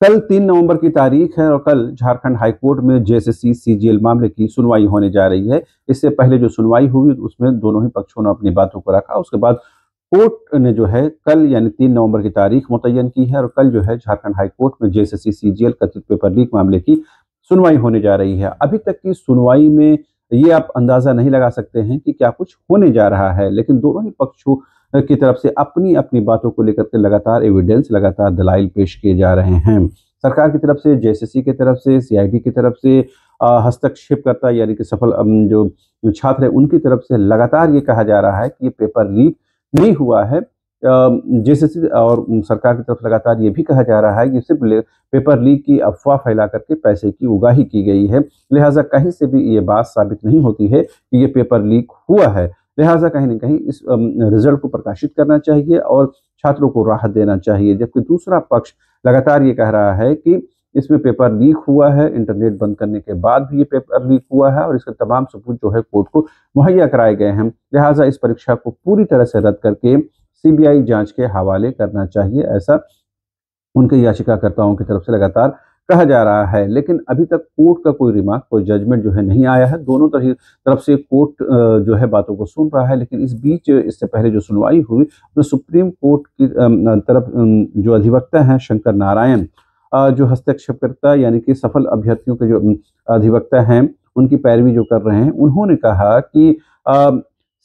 कल 3 नवंबर की तारीख है और कल झारखंड हाईकोर्ट में जेएसएससी सीजीएल मामले की सुनवाई होने जा रही है। इससे पहले जो सुनवाई हुई उसमें दोनों ही पक्षों ने अपनी बातों को रखा। उसके बाद कोर्ट ने जो है कल यानी 3 नवंबर की तारीख मुतय्यन की है और कल जो है झारखंड हाईकोर्ट में जेएसएससी सीजीएल कथित पेपर लीक मामले की सुनवाई होने जा रही है। अभी तक की सुनवाई में ये आप अंदाजा नहीं लगा सकते हैं कि क्या कुछ होने जा रहा है, लेकिन दोनों ही पक्षों की तरफ से अपनी अपनी बातों को लेकर के लगातार एविडेंस, लगातार दलाइल पेश किए जा रहे हैं। सरकार की तरफ से, जेएसएससी की तरफ से, सीआईडी की तरफ से, हस्तक्षेपकर्ता यानी कि सफल जो छात्र है उनकी तरफ से लगातार ये कहा जा रहा है कि ये पेपर लीक नहीं हुआ है। जेएसएससी और सरकार की तरफ लगातार ये भी कहा जा रहा है कि सिर्फ पेपर लीक की अफवाह फैला करके पैसे की उगाही की गई है। लिहाजा कहीं से भी ये बात साबित नहीं होती है कि ये पेपर लीक हुआ है। लिहाजा कहीं न कहीं इस रिजल्ट को प्रकाशित करना चाहिए और छात्रों को राहत देना चाहिए। जबकि दूसरा पक्ष लगातार ये कह रहा है कि इसमें पेपर लीक हुआ है, इंटरनेट बंद करने के बाद भी ये पेपर लीक हुआ है और इसके तमाम सबूत जो है कोर्ट को मुहैया कराए गए हैं। लिहाजा इस परीक्षा को पूरी तरह से रद्द करके सीबीआई जांच के हवाले करना चाहिए, ऐसा उनके याचिकाकर्ताओं की तरफ से लगातार कहा जा रहा है। लेकिन अभी तक कोर्ट का कोई रिमार्क, कोई जजमेंट जो है नहीं आया है। दोनों तरफ से कोर्ट जो है बातों को सुन रहा है। लेकिन इस बीच इससे पहले जो सुनवाई हुई तो सुप्रीम कोर्ट की तरफ जो अधिवक्ता हैं शंकर नारायण, जो हस्तक्षेपकर्ता यानी कि सफल अभ्यर्थियों के जो अधिवक्ता हैं उनकी पैरवी जो कर रहे हैं, उन्होंने कहा कि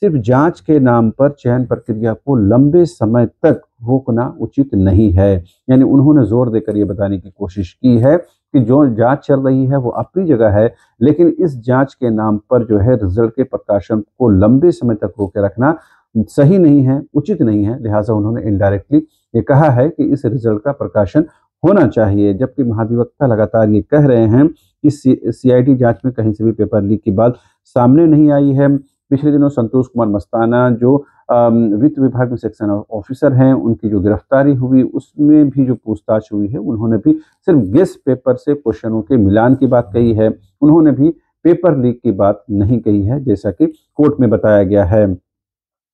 सिर्फ जांच के नाम पर चयन प्रक्रिया को लंबे समय तक रोकना उचित नहीं है। यानी उन्होंने जोर देकर ये बताने की कोशिश की है कि जो जांच चल रही है वो अपनी जगह है, लेकिन इस जांच के नाम पर जो है रिजल्ट के प्रकाशन को लंबे समय तक रोके रखना सही नहीं है, उचित नहीं है। लिहाजा उन्होंने इनडायरेक्टली ये कहा है कि इस रिजल्ट का प्रकाशन होना चाहिए। जबकि महाधिवक्ता लगातार ये कह रहे हैं कि सीआईडी जांच में कहीं से भी पेपर लीक की बात सामने नहीं आई है। पिछले दिनों संतोष कुमार मस्ताना जो वित्त विभाग में सेक्शन ऑफिसर हैं, उनकी जो गिरफ्तारी हुई उसमें भी जो पूछताछ हुई है, उन्होंने भी सिर्फ गेस पेपर से क्वेश्चनों के मिलान की बात कही है। उन्होंने भी पेपर लीक की बात नहीं कही है, जैसा कि कोर्ट में बताया गया है।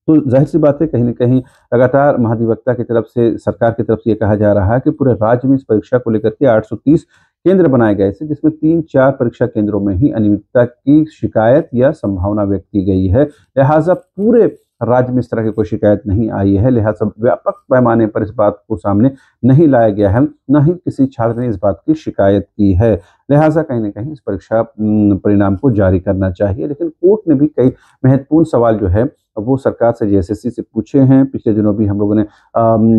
तो जाहिर सी बात है कहीं न कहीं लगातार महाधिवक्ता की तरफ से, सरकार की तरफ से ये कहा जा रहा है कि पूरे राज्य में इस परीक्षा को लेकर के 830 केंद्र बनाए गए थे, जिसमें 3-4 परीक्षा केंद्रों में ही अनियमितता की शिकायत या संभावना व्यक्त की गई है। लिहाजा पूरे राज्य में इस तरह की कोई शिकायत नहीं आई है। लिहाजा व्यापक पैमाने पर इस बात को सामने नहीं लाया गया है, न ही किसी छात्र ने इस बात की शिकायत की है। लिहाजा कहीं न कहीं इस परीक्षा परिणाम को जारी करना चाहिए। लेकिन कोर्ट ने भी कई महत्वपूर्ण सवाल जो है वो सरकार से, जेएसएससी से पूछे हैं। पिछले दिनों भी हम लोगों ने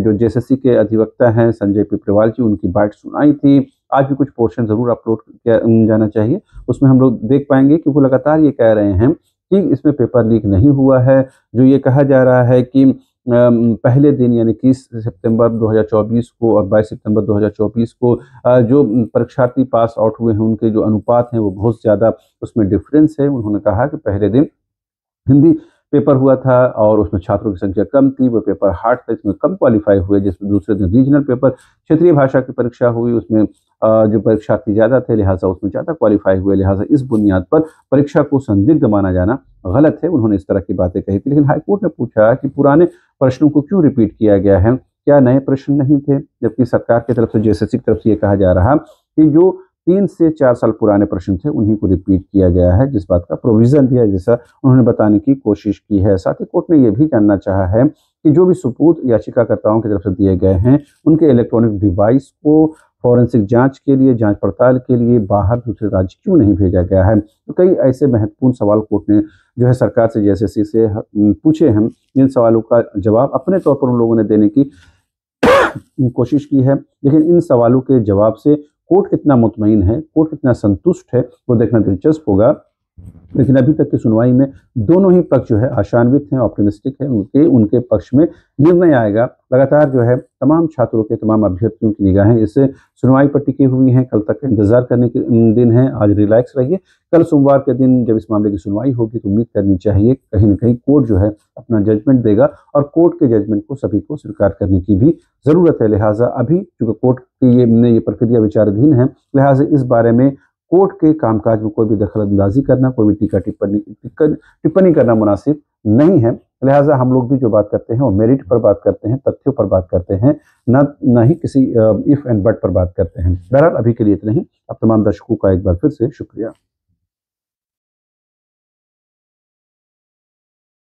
जो जेएसएससी के अधिवक्ता हैं संजय पिपरेवाल जी, उनकी बात सुनाई थी। आज भी कुछ पोर्शन ज़रूर अपलोड किया जाना चाहिए। उसमें हम लोग देख पाएंगे कि वो लगातार ये कह रहे हैं कि इसमें पेपर लीक नहीं हुआ है। जो ये कहा जा रहा है कि पहले दिन यानी 21 सितंबर 2024 को और 22 सितंबर 2024 को जो परीक्षार्थी पास आउट हुए हैं उनके जो अनुपात हैं वो बहुत ज़्यादा उसमें डिफरेंस है। उन्होंने कहा कि पहले दिन हिंदी पेपर हुआ था और उसमें छात्रों की संख्या कम थी, वो पेपर हार्ड था, इसमें कम क्वालिफाई हुए। जिसमें दूसरे दिन रीजनल पेपर, क्षेत्रीय भाषा की परीक्षा हुई, उसमें जो परीक्षार्थी ज़्यादा थे, लिहाजा उसमें ज़्यादा क्वालिफाई हुए। लिहाजा इस बुनियाद पर परीक्षा को संदिग्ध माना जाना गलत है। उन्होंने इस तरह की बातें कही थी। लेकिन हाईकोर्ट ने पूछा कि पुराने प्रश्नों को क्यों रिपीट किया गया है, क्या नए प्रश्न नहीं थे? जबकि सरकार की तरफ से, जेएसएससी की तरफ से ये कहा जा रहा कि जो 3 से 4 साल पुराने प्रश्न थे उन्हीं को रिपीट किया गया है, जिस बात का प्रोविजन भी है, जैसा उन्होंने बताने की कोशिश की है। साथ ही कोर्ट ने यह भी जानना चाहा है कि जो भी सबूत याचिकाकर्ताओं की तरफ से दिए गए हैं उनके इलेक्ट्रॉनिक डिवाइस को फॉरेंसिक जांच के लिए, जांच पड़ताल के लिए बाहर दूसरे राज्य क्यों नहीं भेजा गया है। तो कई ऐसे महत्वपूर्ण सवाल कोर्ट ने जो है सरकार से, जेएसएससी से पूछे हैं। इन सवालों का जवाब अपने तौर पर उन लोगों ने देने की कोशिश की है, लेकिन इन सवालों के जवाब से कोर्ट कितना मुतमईन है, कोर्ट कितना संतुष्ट है, वो देखना दिलचस्प होगा। लेकिन अभी तक की सुनवाई में दोनों ही पक्ष जो है आशान्वित हैं, ऑप्टिमिस्टिक हैं। उनके पक्ष में निर्णय आएगा। लगातार जो है तमाम छात्रों के, तमाम अभ्यर्थियों की निगाहें इस सुनवाई पर टिकी हुई हैं। कल तक इंतजार करने के दिन है। आज रिलैक्स रहिए। कल सोमवार के दिन जब इस मामले की सुनवाई होगी तो उम्मीद करनी चाहिए कहीं न कहीं कोर्ट जो है अपना जजमेंट देगा और कोर्ट के जजमेंट को सभी को स्वीकार करने की भी ज़रूरत है। लिहाजा अभी चूँकि कोर्ट की ये प्रक्रिया विचाराधीन है, लिहाजा इस बारे में कोर्ट के कामकाज में कोई भी दखल अंदाजी करना, कोई भी टिप्पणी करना मुनासिब नहीं है। लिहाजा हम लोग भी जो बात करते हैं वो मेरिट पर बात करते हैं, तथ्यों पर बात करते हैं, न ही किसी इफ एंड बट पर बात करते हैं। बहरहाल अभी के लिए इतना ही। अब तमाम दर्शकों का एक बार फिर से शुक्रिया।